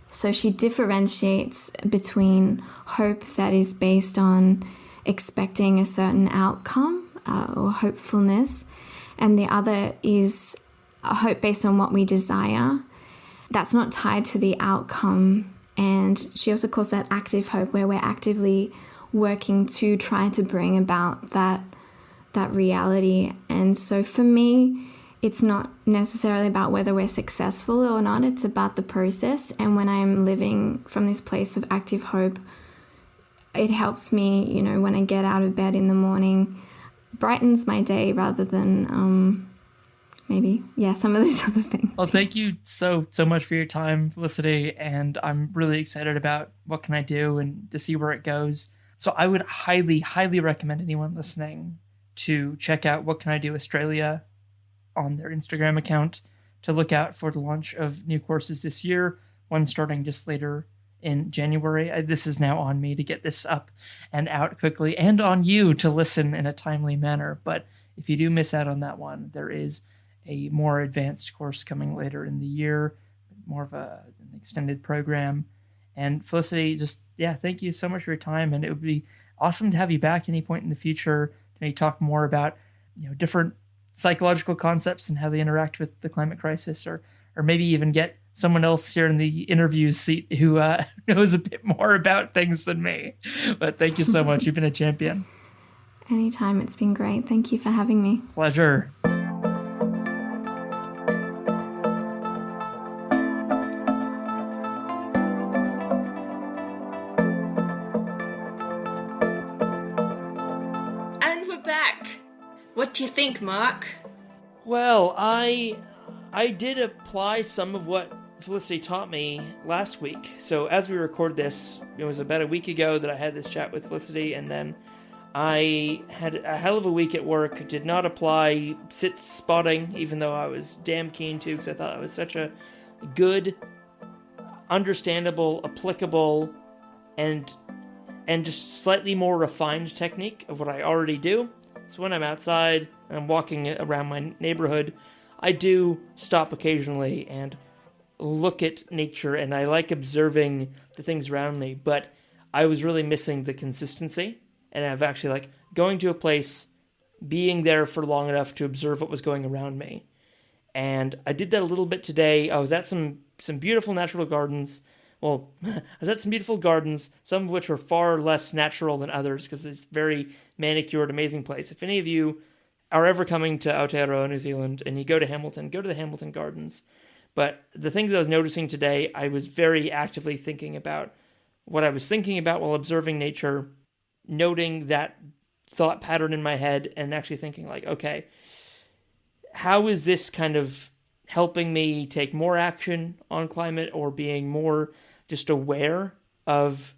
Speaker 3: So she differentiates between hope that is based on expecting a certain outcome, or hopefulness. And the other is a hope based on what we desire. That's not tied to the outcome. And she also calls that active hope, where we're actively working to try to bring about that reality. And so for me, it's not necessarily about whether we're successful or not. It's about the process. And when I'm living from this place of active hope, it helps me, when I get out of bed in the morning, brightens my day rather than some of those other things.
Speaker 2: Well, thank you so much for your time, Felicity, and I'm really excited about What Can I Do and to see where it goes. So I would highly, highly recommend anyone listening to check out What Can I Do Australia on their Instagram account, to look out for the launch of new courses this year, one starting just later in January. This is now on me to get this up and out quickly, and on you to listen in a timely manner. But if you do miss out on that one, there is a more advanced course coming later in the year, more of an extended program. And Felicity, thank you so much for your time, and it would be awesome to have you back any point in the future to maybe talk more about different psychological concepts and how they interact with the climate crisis, or maybe even get someone else here in the interview seat who knows a bit more about things than me. But thank you so much. You've been a champion.
Speaker 3: Anytime. It's been great. Thank you for having me.
Speaker 2: Pleasure.
Speaker 1: And we're back. What do you think, Mark?
Speaker 2: Well, I did apply some of what Felicity taught me last week. So as we record this, it was about a week ago that I had this chat with Felicity, and then I had a hell of a week at work. Did not apply sit spotting, even though I was damn keen to, because I thought it was such a good, understandable, applicable, and just slightly more refined technique of what I already do. So when I'm outside and I'm walking around my neighborhood, I do stop occasionally and look at nature, and I like observing the things around me, but I was really missing the consistency, and I've actually going to a place, being there for long enough to observe what was going around me. And I did that a little bit today. I was at some beautiful natural gardens. Well, I was at some beautiful gardens, some of which were far less natural than others, because it's very manicured, amazing place. If any of you are ever coming to Aotearoa, New Zealand, and you go to Hamilton, go to the Hamilton Gardens. But the things I was noticing today, I was very actively thinking about what I was thinking about while observing nature, noting that thought pattern in my head, and actually thinking okay, how is this kind of helping me take more action on climate, or being more just aware of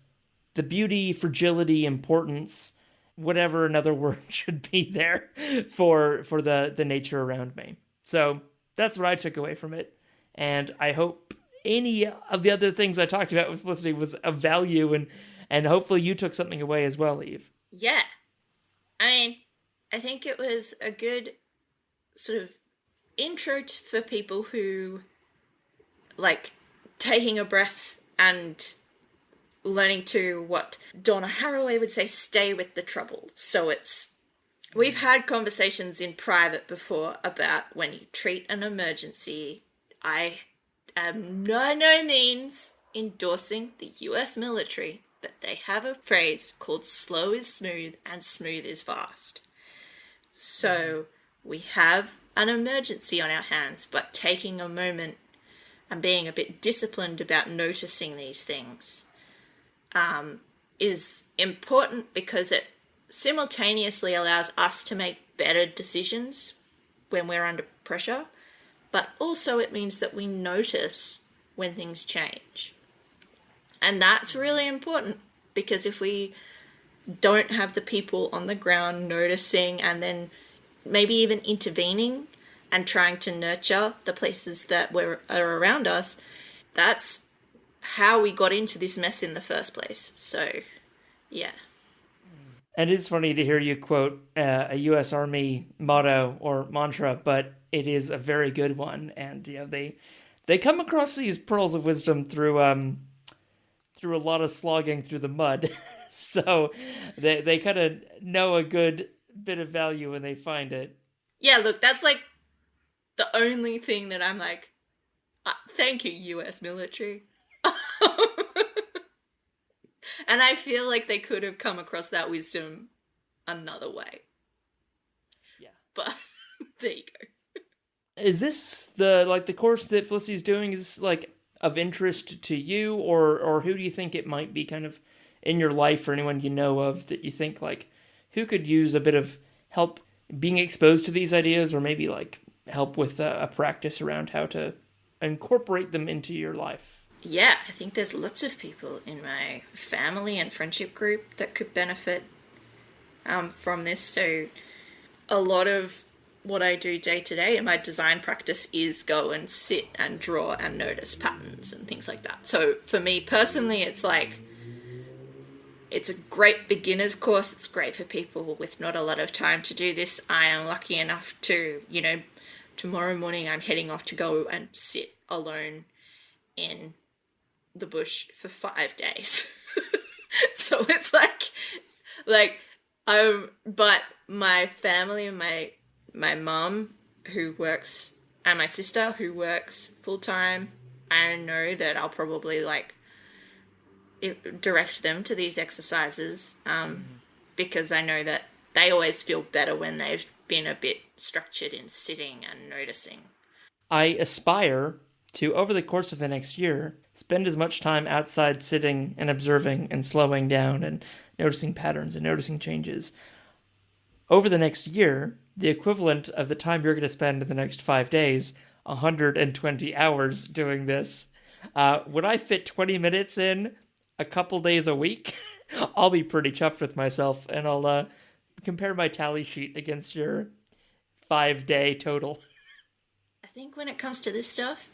Speaker 2: the beauty, fragility, importance, whatever another word should be there for the nature around me. So that's what I took away from it. And I hope any of the other things I talked about with Felicity was of value, and hopefully you took something away as well, Eve.
Speaker 1: Yeah. I think it was a good sort of intro for people who taking a breath and learning to, what Donna Haraway would say, stay with the trouble. So we've had conversations in private before about when you treat an emergency. I am by no means endorsing the US military, but they have a phrase called slow is smooth and smooth is fast. So we have an emergency on our hands, but taking a moment and being a bit disciplined about noticing these things is important, because it simultaneously allows us to make better decisions when we're under pressure, but also it means that we notice when things change. And that's really important, because if we don't have the people on the ground noticing and then maybe even intervening and trying to nurture the places that are around us, that's how we got into this mess in the first place. So, yeah.
Speaker 2: And it's funny to hear you quote a U.S. Army motto or mantra, but it is a very good one. And they come across these pearls of wisdom through a lot of slogging through the mud. So they kind of know a good bit of value when they find it.
Speaker 1: Yeah, look, that's like the only thing that I'm like, thank you, US military. And I feel like they could have come across that wisdom another way.
Speaker 2: Yeah.
Speaker 1: But there you go.
Speaker 2: Is this the course that Felicity's doing is like of interest to you, or who do you think it might be kind of in your life, or anyone you know of that you think like who could use a bit of help being exposed to these ideas, or maybe like help with a practice around how to incorporate them into your life?
Speaker 1: Yeah, I think there's lots of people in my family and friendship group that could benefit from this. So a lot of what I do day to day in my design practice is go and sit and draw and notice patterns and things like that. So for me personally, it's like, it's a great beginner's course. It's great for people with not a lot of time to do this. I am lucky enough to, tomorrow morning I'm heading off to go and sit alone in the bush for 5 days. So it's but my family and my mum who works and my sister who works full time, I know that I'll probably direct them to these exercises because I know that they always feel better when they've been a bit structured in sitting and noticing.
Speaker 2: I aspire to, over the course of the next year, spend as much time outside sitting and observing and slowing down and noticing patterns and noticing changes. Over the next year, the equivalent of the time you're going to spend in the next 5 days, 120 hours doing this. Would I fit 20 minutes in a couple days a week? I'll be pretty chuffed with myself, and I'll compare my tally sheet against your 5-day total.
Speaker 1: I think when it comes to this stuff,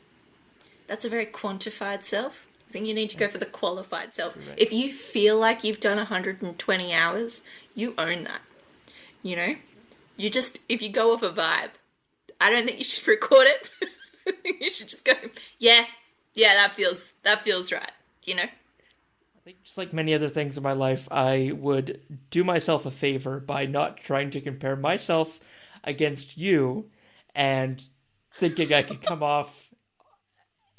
Speaker 1: that's a very quantified self. I think you need to go for the qualified self. Right. If you feel like you've done 120 hours, you own that. You just, if you go off a vibe, I don't think you should record it. You should just go, yeah, that feels right, I
Speaker 2: think just like many other things in my life, I would do myself a favor by not trying to compare myself against you and thinking I could come off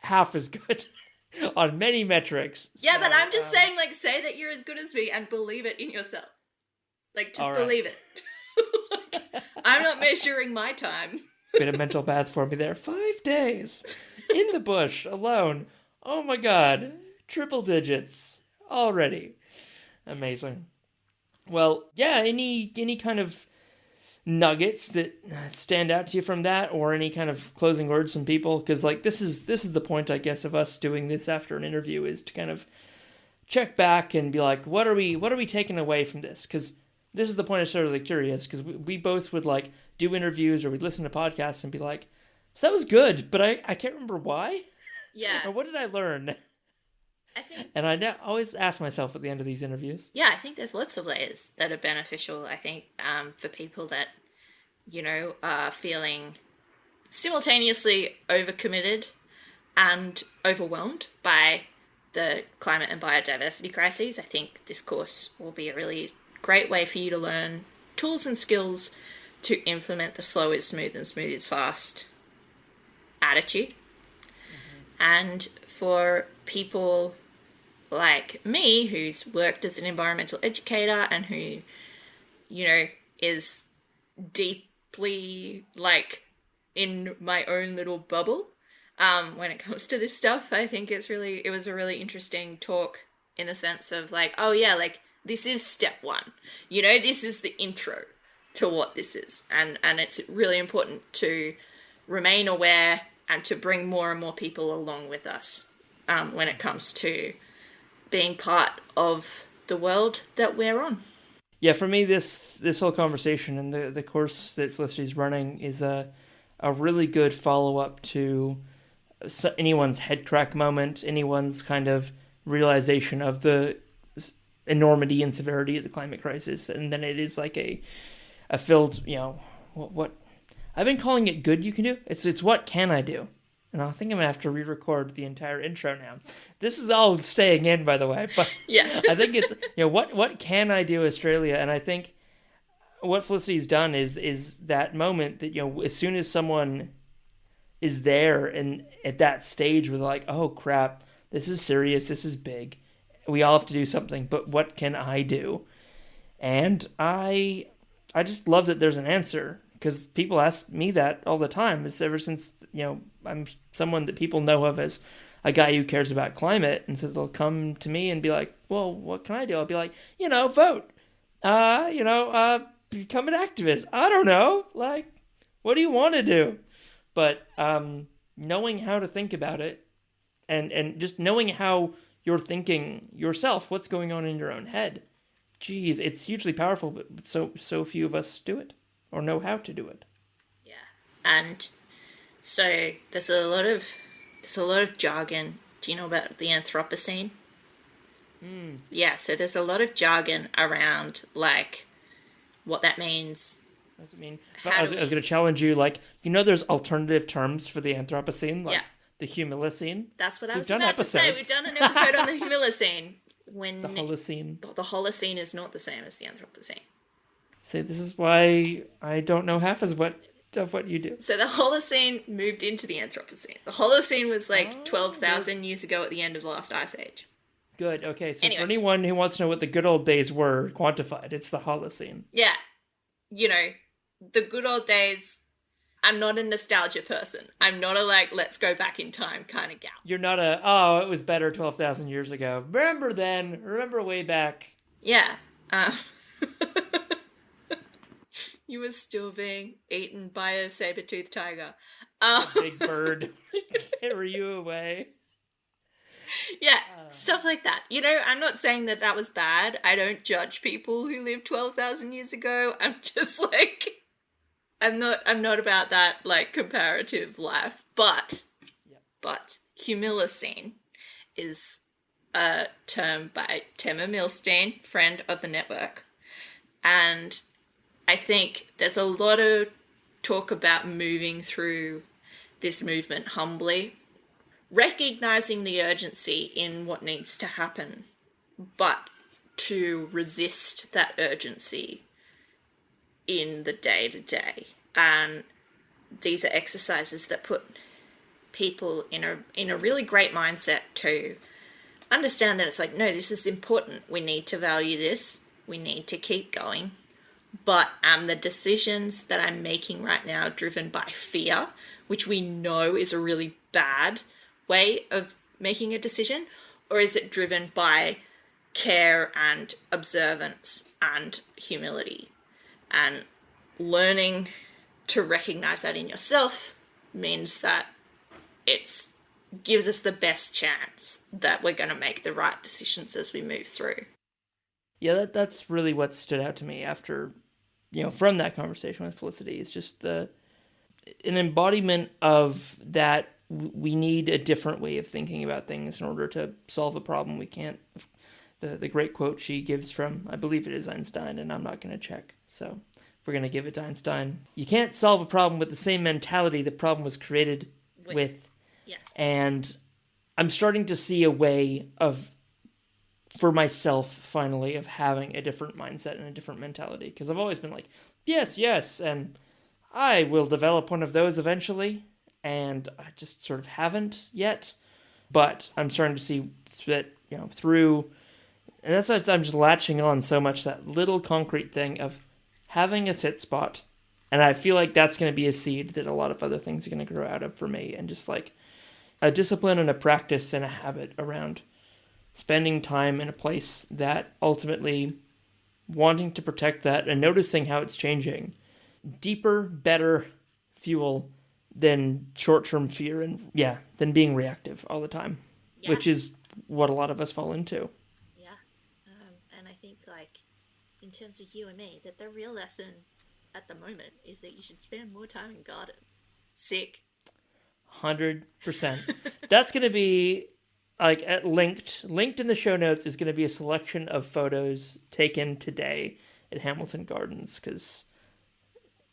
Speaker 2: half as good on many metrics.
Speaker 1: Yeah, so, but I'm just saying, say that you're as good as me and believe it in yourself. Believe it. I'm not measuring my time.
Speaker 2: Bit of mental math for me there. 5 days in the bush alone. Oh my god. Triple digits already. Amazing. Well, yeah, any kind of nuggets that stand out to you from that, or any kind of closing words from people? Because this is the point, I guess, of us doing this after an interview, is to kind of check back and be like, what are we taking away from this? Because this is the point of sort of the curious, because we both would do interviews or we'd listen to podcasts and be like, so that was good, but I can't remember why.
Speaker 1: Yeah.
Speaker 2: Or what did I learn?
Speaker 1: I think,
Speaker 2: and I always ask myself at the end of these interviews.
Speaker 1: Yeah, I think there's lots of layers that are beneficial, I think, for people that, are feeling simultaneously overcommitted and overwhelmed by the climate and biodiversity crises. I think this course will be a really great way for you to learn tools and skills to implement the slow is smooth and smooth is fast attitude. Mm-hmm. And for people like me, who's worked as an environmental educator and who, is deeply in my own little bubble when it comes to this stuff, I think it was a really interesting talk in the sense of this is step one. This is the intro to what this is. And it's really important to remain aware and to bring more and more people along with us when it comes to being part of the world that we're on.
Speaker 2: Yeah, for me, this whole conversation and the course that Felicity's running is a really good follow-up to anyone's head crack moment, anyone's kind of realization of the enormity and severity of the climate crisis, and then it is a filled, what I've been calling it good you can do. It's what can I do? And I think I'm going to have to re-record the entire intro now. This is all staying in, by the way. But
Speaker 1: yeah.
Speaker 2: I think it's, what can I do, Australia? And I think what Felicity's done is that moment that, as soon as someone is there and at that stage where they're like, oh crap, this is serious, this is big, we all have to do something, but what can I do? And I just love that there's an answer, because people ask me that all the time. It's ever since, I'm someone that people know of as a guy who cares about climate, and so they'll come to me and be like, well, what can I do? I'll be like, vote, become an activist. I don't know, like, what do you want to do? But knowing how to think about it, and just knowing how you're thinking yourself, what's going on in your own head, geez, it's hugely powerful, but so few of us do it or know how to do it.
Speaker 1: Yeah. And so there's a lot of jargon. Do you know about the Anthropocene? Yeah, so there's a lot of jargon around, like, what that means.
Speaker 2: What does it mean? I was going to challenge you, like, there's alternative terms for the Anthropocene, like the Humilocene.
Speaker 1: That's what I was about to say. We've done an episode on the Humilocene. The
Speaker 2: Holocene.
Speaker 1: The Holocene is not the same as the Anthropocene.
Speaker 2: See, this is why I don't know half of what you do.
Speaker 1: So the Holocene moved into the Anthropocene. The Holocene was like 12,000 years ago at the end of the last ice age.
Speaker 2: Good. Okay, so anyway, for anyone who wants to know what the good old days were quantified, it's the Holocene.
Speaker 1: Yeah. The good old days, I'm not a nostalgia person. I'm not a, like, let's go back in time kind of gal.
Speaker 2: You're not it was better 12,000 years ago. Remember then. Remember way back.
Speaker 1: Yeah. You were still being eaten by a saber-toothed tiger.
Speaker 2: A big bird. Carry you away.
Speaker 1: Yeah, stuff like that. I'm not saying that was bad. I don't judge people who lived 12,000 years ago. I'm just like, I'm not about that, like, comparative life. But Humilocene is a term by Tema Milstein, friend of the network. And I think there's a lot of talk about moving through this movement humbly, recognizing the urgency in what needs to happen, but to resist that urgency in the day-to-day. And these are exercises that put people in a really great mindset to understand that it's like, no, this is important. We need to value this. We need to keep going. But the decisions that I'm making right now driven by fear, which we know is a really bad way of making a decision, or is it driven by care and observance and humility? And learning to recognize that in yourself means that it gives us the best chance that we're going to make the right decisions as we move through.
Speaker 2: Yeah, that's really what stood out to me after, from that conversation with Felicity. It's just an embodiment of that. We need a different way of thinking about things in order to solve a problem. We can't. The great quote she gives from, I believe it is Einstein, and I'm not going to check. So if we're going to give it to Einstein, you can't solve a problem with the same mentality the problem was created with.
Speaker 1: Yes. And
Speaker 2: I'm starting to see a way for myself, finally, of having a different mindset and a different mentality. Because I've always been like, yes, and I will develop one of those eventually. And I just sort of haven't yet. But I'm starting to see that, through... And that's why I'm just latching on so much, that little concrete thing of having a sit spot. And I feel like that's going to be a seed that a lot of other things are going to grow out of for me. And just like a discipline and a practice and a habit around spending time in a place that ultimately wanting to protect that and noticing how it's changing. Deeper, better fuel than short-term fear and, than being reactive all the time, which is what a lot of us fall into.
Speaker 1: Yeah. And I think, like, in terms of you and me, that the real lesson at the moment is that you should spend more time in gardens. Sick.
Speaker 2: 100%. That's going to be, like, linked in the show notes is going to be a selection of photos taken today at Hamilton Gardens, because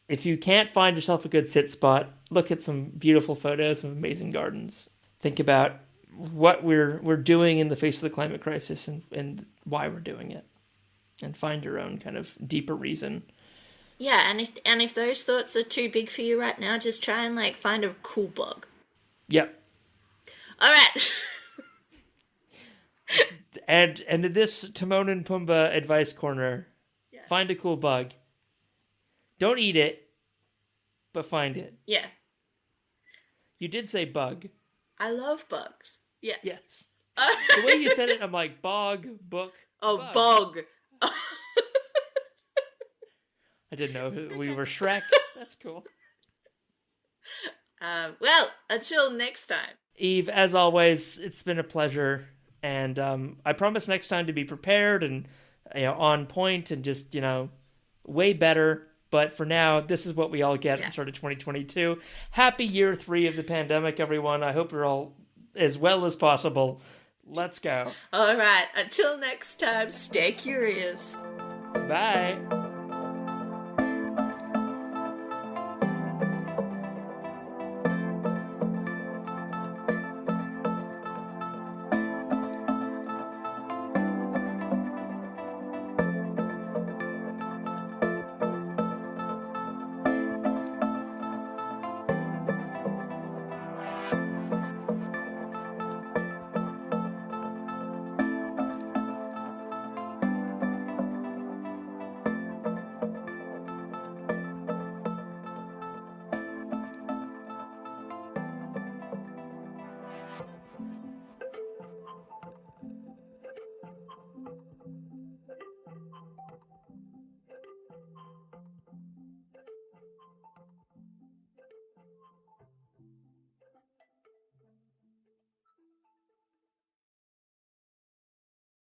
Speaker 2: if you can't find yourself a good sit spot, look at some beautiful photos of amazing gardens. Think about what we're doing in the face of the climate crisis and why we're doing it. And find your own kind of deeper reason
Speaker 1: Yeah, and if those thoughts are too big for you right now, just try and like find a cool bug.
Speaker 2: Yep.
Speaker 1: All right.
Speaker 2: And in this Timon and Pumbaa advice corner, find a cool bug. Don't eat it, but find it.
Speaker 1: Yeah.
Speaker 2: You did say bug.
Speaker 1: I love bugs. Yes.
Speaker 2: Yes. The way you said it, I'm like, bog, book,
Speaker 1: Oh,
Speaker 2: bug.
Speaker 1: bog.
Speaker 2: I didn't know we were Shrek. That's cool.
Speaker 1: Well, until next time.
Speaker 2: Eve, as always, it's been a pleasure. And I promise next time to be prepared and on point and just, way better. But for now, this is what we all get at the start of 2022. Happy year 3 of the pandemic, everyone. I hope you're all as well as possible. Let's go.
Speaker 1: All right. Until next time, stay curious.
Speaker 2: Bye.